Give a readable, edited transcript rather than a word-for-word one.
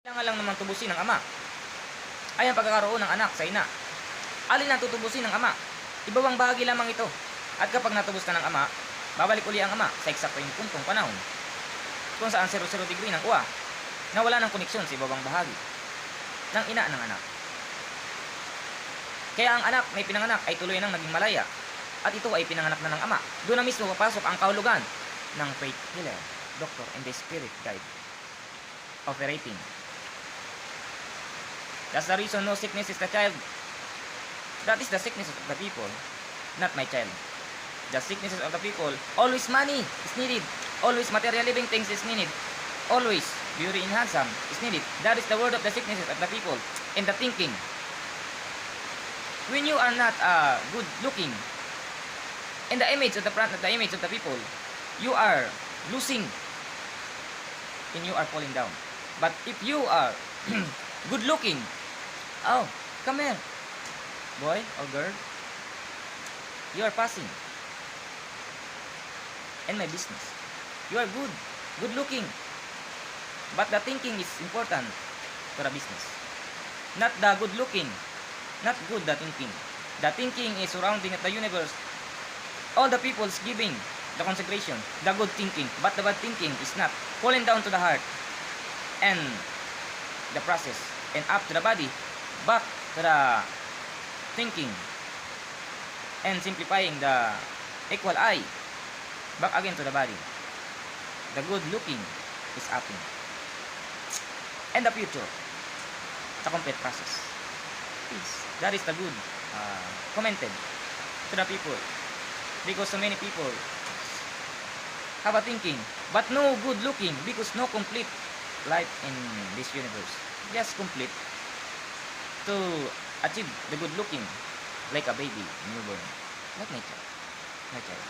Kailangan lang naman tubusin ng ama ay ang pagkakaroon ng anak sa ina. Alin ang tutubusin ng ama? Ibawang bahagi lamang ito. At kapag natubos na ng ama, babalik uli ang ama sa eksaktong puntong panahon kung saan 00 degree ng uwa na wala ng koneksyon sa ibabang bahagi ng ina ng anak. Kaya ang anak na ipinanganak ay tuloy nang naging malaya at ito ay pinanganak na ng ama. Doon na mismo papasok ang kahulugan ng faith healer, doctor, and the spirit guide operating. That's the reason no sickness is the child. That is the sickness of the people, not my child. The sicknesses of the people, always money is needed. Always material living things is needed. Always beauty and handsome is needed. That is the word of the sicknesses of the people and the thinking. When you are not good looking in the image of the image of the people, you are losing and you are falling down. But if you are good looking, oh, come here, boy or girl, you are passing in my business. You are good looking, but the thinking is important for a business. Not the good looking, not good the thinking. The thinking is surrounding at the universe. All the people is giving the consecration, the good thinking, but the bad thinking is not falling down to the heart and the process and up to the body, back to the thinking and simplifying the equal eye, back again to the body. The good looking is upping and the future, the complete process. That is the good commented to the people, because so many people have a thinking but no good looking, because no complete life in this universe. Just complete to achieve the good looking like a baby newborn, like my child.